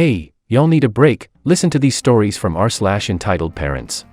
Hey, y'all need a break? Listen to these stories from r/EntitledParents.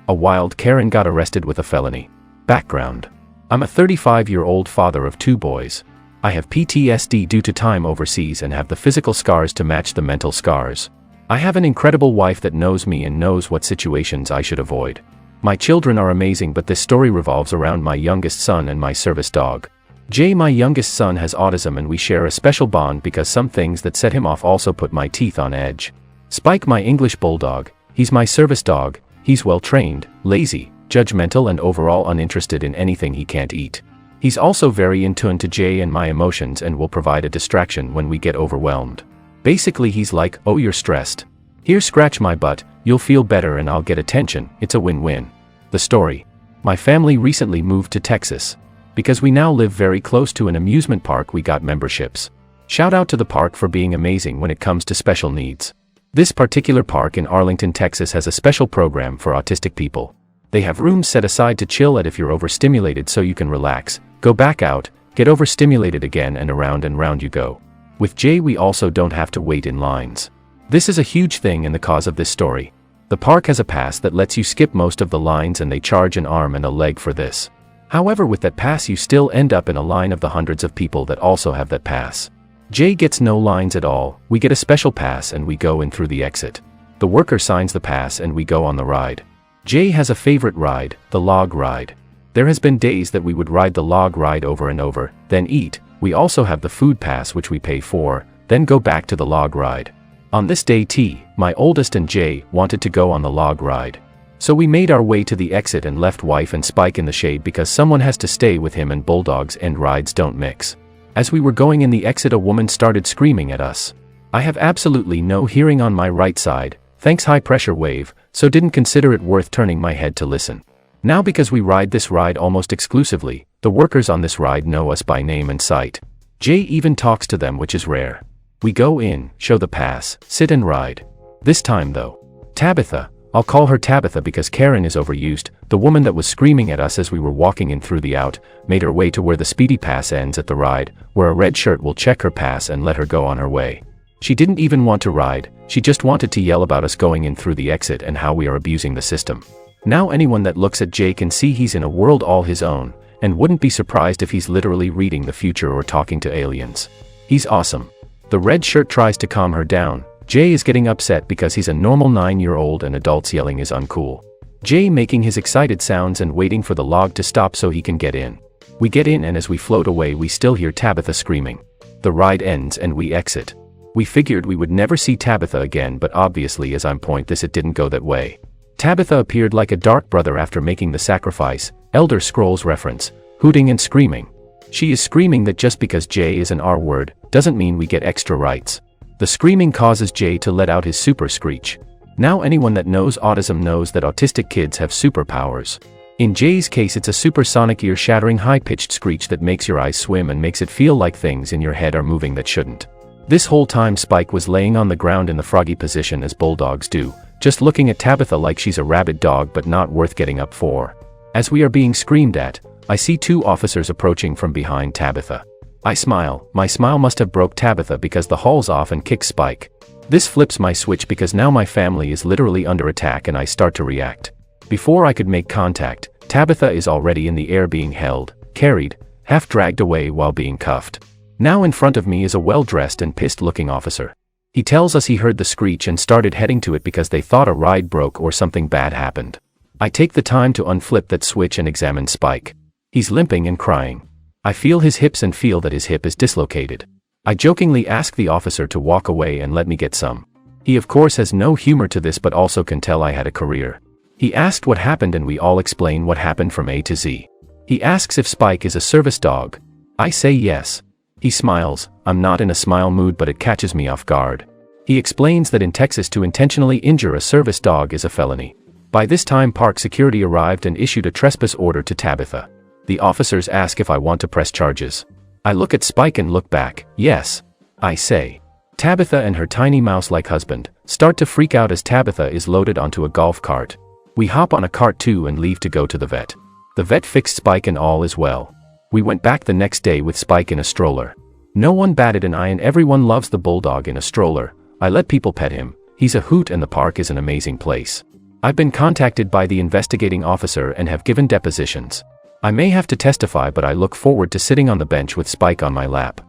A wild Karen got arrested with a felony. Background. I'm a 35-year-old father of 2 boys. I have PTSD due to time overseas and have the physical scars to match the mental scars. I have an incredible wife that knows me and knows what situations I should avoid. My children are amazing, but this story revolves around my youngest son and my service dog. Jay, my youngest son, has autism and we share a special bond because some things that set him off also put my teeth on edge. Spike, my English bulldog, he's my service dog. He's well-trained, lazy, judgmental and overall uninterested in anything he can't eat. He's also very in tune to Jay and my emotions and will provide a distraction when we get overwhelmed. Basically he's like, oh, you're stressed. Here, scratch my butt, you'll feel better and I'll get attention. It's a win-win. The story. My family recently moved to Texas. Because we now live very close to an amusement park, we got memberships. Shout out to the park for being amazing when it comes to special needs. This particular park in Arlington, Texas has a special program for autistic people. They have rooms set aside to chill at if you're overstimulated so you can relax, go back out, get overstimulated again and round you go. With Jay we also don't have to wait in lines. This is a huge thing in the cause of this story. The park has a pass that lets you skip most of the lines and they charge an arm and a leg for this. However, with that pass you still end up in a line of the hundreds of people that also have that pass. Jay gets no lines at all. We get a special pass and we go in through the exit. The worker signs the pass and we go on the ride. Jay has a favorite ride, the log ride. There has been days that we would ride the log ride over and over, then eat. We also have the food pass which we pay for, then go back to the log ride. On this day T, my oldest and Jay wanted to go on the log ride. So we made our way to the exit and left wife and Spike in the shade because someone has to stay with him and bulldogs and rides don't mix. As we were going in the exit a woman started screaming at us. I have absolutely no hearing on my right side, thanks high pressure wave, so didn't consider it worth turning my head to listen. Now because we ride this ride almost exclusively, the workers on this ride know us by name and sight. Jay even talks to them, which is rare. We go in, show the pass, sit and ride. This time though, Tabitha, I'll call her Tabitha because Karen is overused, the woman that was screaming at us as we were walking in through the out, made her way to where the speedy pass ends at the ride, where a red shirt will check her pass and let her go on her way. She didn't even want to ride, she just wanted to yell about us going in through the exit and how we are abusing the system. Now anyone that looks at Jay can see he's in a world all his own, and wouldn't be surprised if he's literally reading the future or talking to aliens. He's awesome. The red shirt tries to calm her down. Jay is getting upset because he's a normal 9-year-old and adults yelling is uncool. Jay making his excited sounds and waiting for the log to stop so he can get in. We get in and as we float away we still hear Tabitha screaming. The ride ends and we exit. We figured we would never see Tabitha again, but obviously as I'm point this it didn't go that way. Tabitha appeared like a dark brother after making the sacrifice, Elder Scrolls reference, hooting and screaming. She is screaming that just because Jay is an R word, doesn't mean we get extra rights. The screaming causes Jay to let out his super screech. Now anyone that knows autism knows that autistic kids have superpowers. In Jay's case it's a supersonic ear-shattering high-pitched screech that makes your eyes swim and makes it feel like things in your head are moving that shouldn't. This whole time Spike was laying on the ground in the froggy position as bulldogs do, just looking at Tabitha like she's a rabid dog but not worth getting up for. As we are being screamed at, I see 2 officers approaching from behind Tabitha. I smile. My smile must have broke Tabitha because the haul's off and kicks Spike. This flips my switch because now my family is literally under attack and I start to react. Before I could make contact, Tabitha is already in the air being held, carried, half dragged away while being cuffed. Now in front of me is a well-dressed and pissed-looking officer. He tells us he heard the screech and started heading to it because they thought a ride broke or something bad happened. I take the time to unflip that switch and examine Spike. He's limping and crying. I feel his hips and feel that his hip is dislocated. I jokingly ask the officer to walk away and let me get some. He of course has no humor to this but also can tell I had a career. He asked what happened and we all explain what happened from A to Z. He asks if Spike is a service dog. I say yes. He smiles. I'm not in a smile mood but it catches me off guard. He explains that in Texas to intentionally injure a service dog is a felony. By this time park security arrived and issued a trespass order to Tabitha. The officers ask if I want to press charges. I look at Spike and look back. Yes. I say. Tabitha and her tiny mouse-like husband start to freak out as Tabitha is loaded onto a golf cart. We hop on a cart too and leave to go to the vet. The vet fixed Spike and all is well. We went back the next day with Spike in a stroller. No one batted an eye and everyone loves the bulldog in a stroller. I let people pet him. He's a hoot and the park is an amazing place. I've been contacted by the investigating officer and have given depositions. I may have to testify, but I look forward to sitting on the bench with Spike on my lap.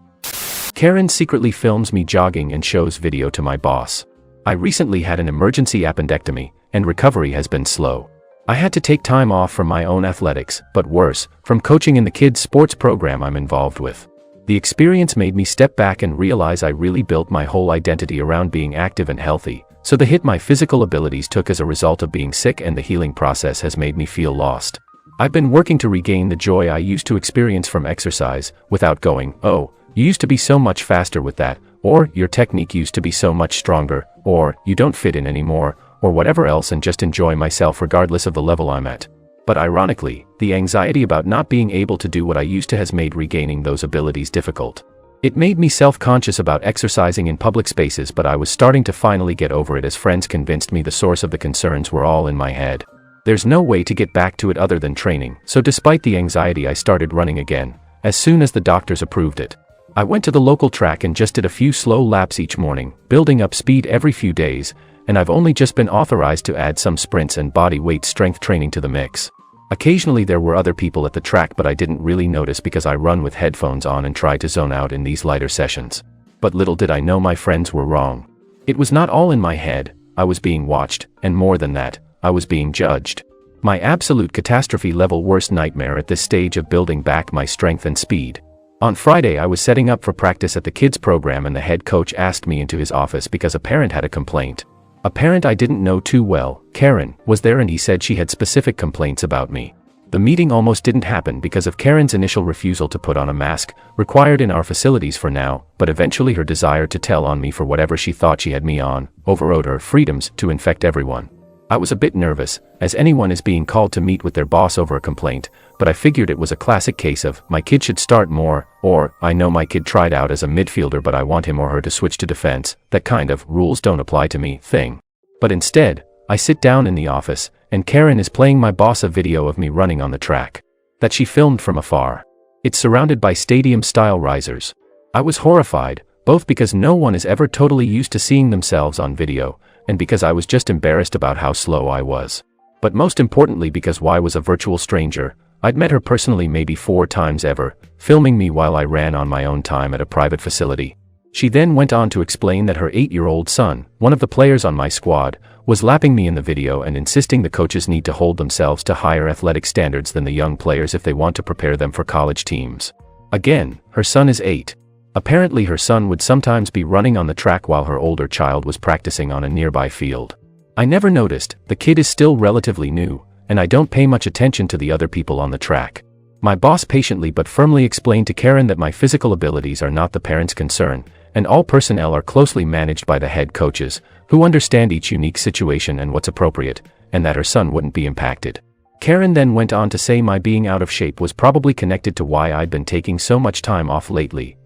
Karen secretly films me jogging and shows video to my boss. I recently had an emergency appendectomy, and recovery has been slow. I had to take time off from my own athletics, but worse, from coaching in the kids' sports program I'm involved with. The experience made me step back and realize I really built my whole identity around being active and healthy, so the hit my physical abilities took as a result of being sick and the healing process has made me feel lost. I've been working to regain the joy I used to experience from exercise, without going, "Oh, you used to be so much faster with that," or "Your technique used to be so much stronger," or "You don't fit in anymore," or whatever else, and just enjoy myself regardless of the level I'm at. But ironically, the anxiety about not being able to do what I used to has made regaining those abilities difficult. It made me self-conscious about exercising in public spaces, but I was starting to finally get over it as friends convinced me the source of the concerns were all in my head. There's no way to get back to it other than training, so despite the anxiety I started running again, as soon as the doctors approved it. I went to the local track and just did a few slow laps each morning, building up speed every few days, and I've only just been authorized to add some sprints and body weight strength training to the mix. Occasionally there were other people at the track, but I didn't really notice because I run with headphones on and try to zone out in these lighter sessions. But little did I know my friends were wrong. It was not all in my head, I was being watched, and more than that, I was being judged. My absolute catastrophe level worst nightmare at this stage of building back my strength and speed. On Friday I was setting up for practice at the kids program and the head coach asked me into his office because a parent had a complaint. A parent I didn't know too well, Karen, was there and he said she had specific complaints about me. The meeting almost didn't happen because of Karen's initial refusal to put on a mask, required in our facilities for now, but eventually her desire to tell on me for whatever she thought she had me on, overrode her freedoms to infect everyone. I was a bit nervous, as anyone is being called to meet with their boss over a complaint, but I figured it was a classic case of, my kid should start more, or, I know my kid tried out as a midfielder but I want him or her to switch to defense, that kind of, rules don't apply to me, thing. But instead, I sit down in the office, and Karen is playing my boss a video of me running on the track. That she filmed from afar. It's surrounded by stadium-style risers. I was horrified, both because no one is ever totally used to seeing themselves on video, and because I was just embarrassed about how slow I was. But most importantly because Y was a virtual stranger. I'd met her personally maybe 4 times ever, filming me while I ran on my own time at a private facility. She then went on to explain that her 8-year-old son, one of the players on my squad, was lapping me in the video and insisting the coaches need to hold themselves to higher athletic standards than the young players if they want to prepare them for college teams. Again, her son is 8. Apparently her son would sometimes be running on the track while her older child was practicing on a nearby field. I never noticed, the kid is still relatively new, and I don't pay much attention to the other people on the track. My boss patiently but firmly explained to Karen that my physical abilities are not the parents' concern, and all personnel are closely managed by the head coaches, who understand each unique situation and what's appropriate, and that her son wouldn't be impacted. Karen then went on to say my being out of shape was probably connected to why I'd been taking so much time off lately.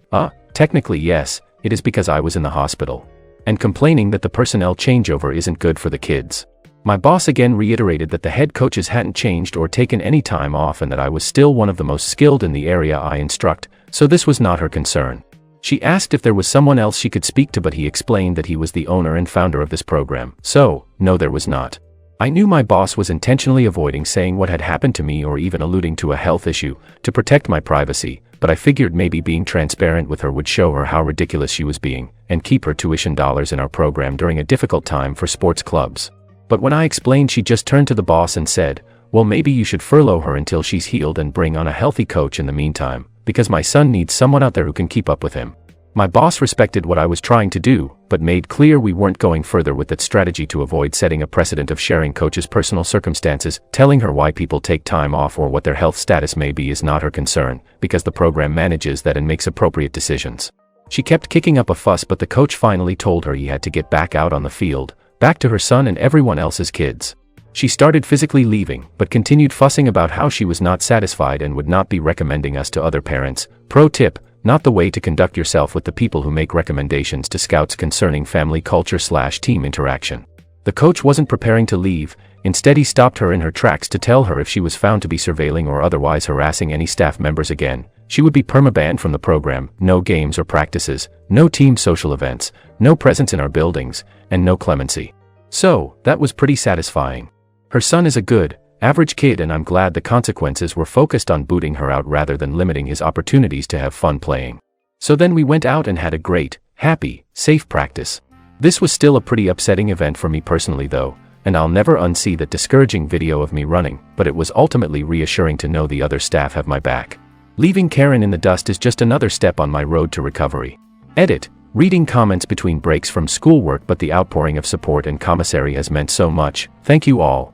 Technically yes, it is because I was in the hospital. And complaining that the personnel changeover isn't good for the kids. My boss again reiterated that the head coaches hadn't changed or taken any time off and that I was still one of the most skilled in the area I instruct, so this was not her concern. She asked if there was someone else she could speak to, but he explained that he was the owner and founder of this program, so, no, there was not. I knew my boss was intentionally avoiding saying what had happened to me or even alluding to a health issue, to protect my privacy, but I figured maybe being transparent with her would show her how ridiculous she was being, and keep her tuition dollars in our program during a difficult time for sports clubs. But when I explained, she just turned to the boss and said, well, maybe you should furlough her until she's healed and bring on a healthy coach in the meantime, because my son needs someone out there who can keep up with him. My boss respected what I was trying to do, but made clear we weren't going further with that strategy to avoid setting a precedent of sharing coaches' personal circumstances. Telling her why people take time off or what their health status may be is not her concern, because the program manages that and makes appropriate decisions. She kept kicking up a fuss, but the coach finally told her he had to get back out on the field, back to her son and everyone else's kids. She started physically leaving, but continued fussing about how she was not satisfied and would not be recommending us to other parents. Pro tip: not the way to conduct yourself with the people who make recommendations to scouts concerning family culture/team interaction. The coach wasn't preparing to leave. Instead, he stopped her in her tracks to tell her if she was found to be surveilling or otherwise harassing any staff members again, She would be permabanned from the program, no games or practices, no team social events, no presence in our buildings, and no clemency. So, that was pretty satisfying. Her son is a good, average kid, and I'm glad the consequences were focused on booting her out rather than limiting his opportunities to have fun playing. So then we went out and had a great, happy, safe practice. This was still a pretty upsetting event for me personally though, and I'll never unsee that discouraging video of me running, but it was ultimately reassuring to know the other staff have my back. Leaving Karen in the dust is just another step on my road to recovery. Edit. Reading comments between breaks from schoolwork, but the outpouring of support and commissary has meant so much. Thank you all.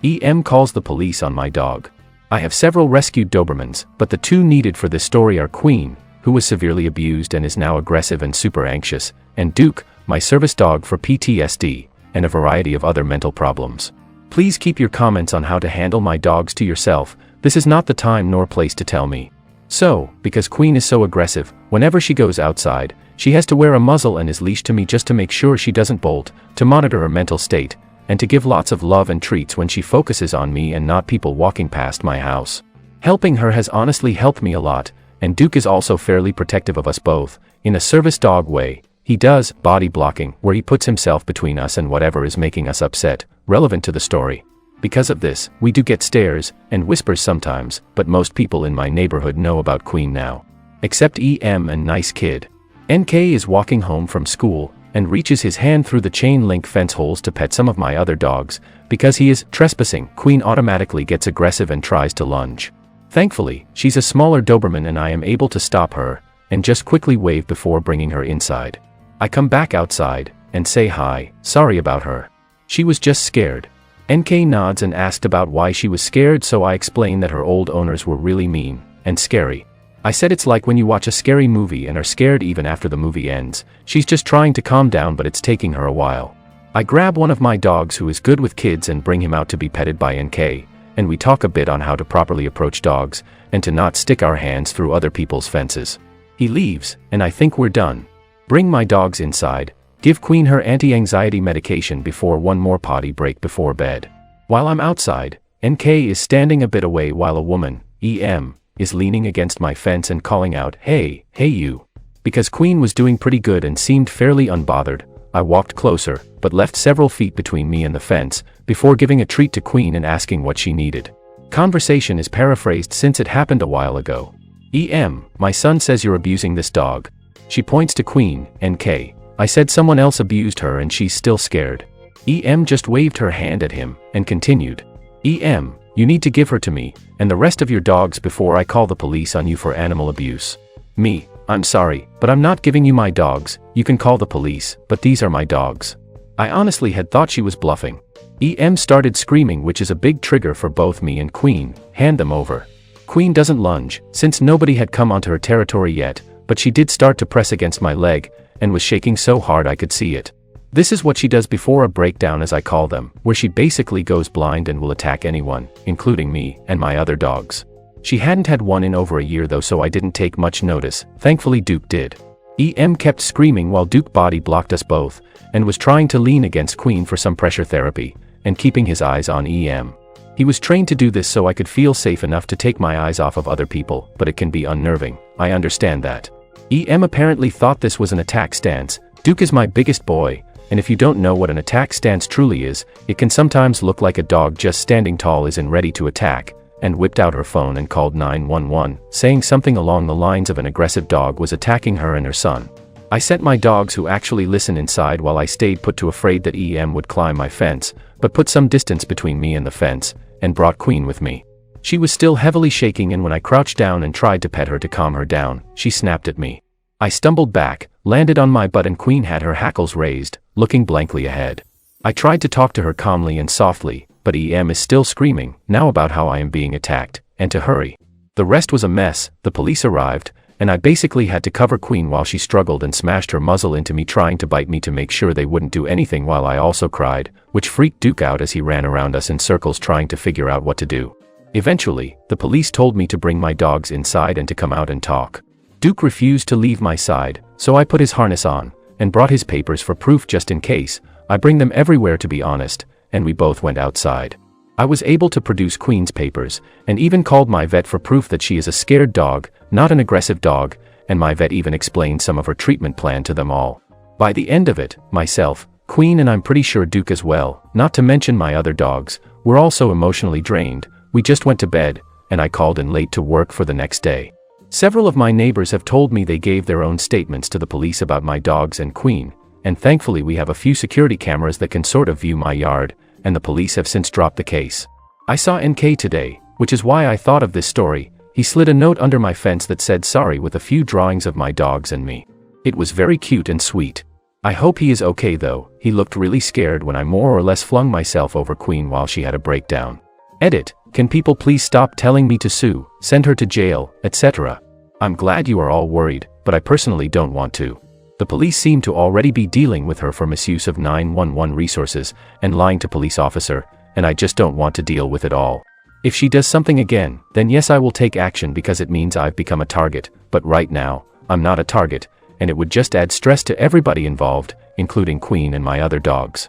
EM calls the police on my dog. I have several rescued Dobermans, but the two needed for this story are Queen, who was severely abused and is now aggressive and super anxious, and Duke, my service dog for PTSD, and a variety of other mental problems. Please keep your comments on how to handle my dogs to yourself. This is not the time nor place to tell me. So, because Queen is so aggressive, whenever she goes outside, she has to wear a muzzle and is leashed to me just to make sure she doesn't bolt, to monitor her mental state, and to give lots of love and treats when she focuses on me and not people walking past my house. Helping her has honestly helped me a lot, and Duke is also fairly protective of us both, in a service dog way. He does body blocking, where he puts himself between us and whatever is making us upset, relevant to the story. Because of this, we do get stares and whispers sometimes, but most people in my neighborhood know about Queen now. Except EM and nice kid. NK is walking home from school, and reaches his hand through the chain link fence holes to pet some of my other dogs. Because he is trespassing, Queen automatically gets aggressive and tries to lunge. Thankfully, she's a smaller Doberman and I am able to stop her, and just quickly wave before bringing her inside. I come back outside, and say hi, sorry about her. She was just scared. NK nods and asked about why she was scared, so I explained that her old owners were really mean, and scary. I said it's like when you watch a scary movie and are scared even after the movie ends. She's just trying to calm down, but it's taking her a while. I grab one of my dogs who is good with kids and bring him out to be petted by NK, and we talk a bit on how to properly approach dogs, and to not stick our hands through other people's fences. He leaves, and I think we're done. Bring my dogs inside, give Queen her anti-anxiety medication before one more potty break before bed. While I'm outside, NK is standing a bit away while a woman, EM, is leaning against my fence and calling out, hey you. Because Queen was doing pretty good and seemed fairly unbothered, I walked closer, but left several feet between me and the fence, before giving a treat to Queen and asking what she needed. Conversation is paraphrased since it happened a while ago. EM, my son says you're abusing this dog. She points to Queen. NK, I said someone else abused her and she's still scared. EM just waved her hand at him, and continued. EM, you need to give her to me, and the rest of your dogs before I call the police on you for animal abuse. Me, I'm sorry, but I'm not giving you my dogs. You can call the police, but these are my dogs. I honestly had thought she was bluffing. EM started screaming, which is a big trigger for both me and Queen. Hand them over. Queen doesn't lunge, since nobody had come onto her territory yet, but she did start to press against my leg, and was shaking so hard I could see it. This is what she does before a breakdown, as I call them, where she basically goes blind and will attack anyone, including me and my other dogs. She hadn't had one in over a year though, so I didn't take much notice. Thankfully Duke did. EM kept screaming while Duke body blocked us both, and was trying to lean against Queen for some pressure therapy, and keeping his eyes on EM. He was trained to do this so I could feel safe enough to take my eyes off of other people, but it can be unnerving. I understand that. EM apparently thought this was an attack stance. Duke is my biggest boy, and if you don't know what an attack stance truly is, it can sometimes look like a dog just standing tall is and ready to attack, and whipped out her phone and called 911, saying something along the lines of an aggressive dog was attacking her and her son. I sent my dogs, who actually listen, inside while I stayed put, too afraid that EM would climb my fence, but put some distance between me and the fence, and brought Queen with me. She was still heavily shaking, and when I crouched down and tried to pet her to calm her down, she snapped at me. I stumbled back, landed on my butt, and Queen had her hackles raised, looking blankly ahead. I tried to talk to her calmly and softly, but EM is still screaming, now about how I am being attacked, and to hurry. The rest was a mess. The police arrived, and I basically had to cover Queen while she struggled and smashed her muzzle into me, trying to bite me to make sure they wouldn't do anything, while I also cried, which freaked Duke out as he ran around us in circles trying to figure out what to do. Eventually, the police told me to bring my dogs inside and to come out and talk. Duke refused to leave my side, so I put his harness on, and brought his papers for proof just in case. I bring them everywhere, to be honest, and we both went outside. I was able to produce Queen's papers, and even called my vet for proof that she is a scared dog, not an aggressive dog, and my vet even explained some of her treatment plan to them all. By the end of it, myself, Queen, and I'm pretty sure Duke as well, not to mention my other dogs, were also emotionally drained. We just went to bed, and I called in late to work for the next day. Several of my neighbors have told me they gave their own statements to the police about my dogs and Queen, and thankfully we have a few security cameras that can sort of view my yard, and the police have since dropped the case. I saw NK today, which is why I thought of this story. He slid a note under my fence that said sorry with a few drawings of my dogs and me. It was very cute and sweet. I hope he is okay though. He looked really scared when I more or less flung myself over Queen while she had a breakdown. Edit: can people please stop telling me to sue, send her to jail, etc. I'm glad you are all worried, but I personally don't want to. The police seem to already be dealing with her for misuse of 911 resources and lying to police officer, and I just don't want to deal with it all. If she does something again, then yes, I will take action because it means I've become a target, but right now, I'm not a target, and it would just add stress to everybody involved, including Queen and my other dogs.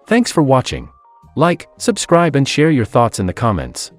Thanks for watching. Like, subscribe and share your thoughts in the comments.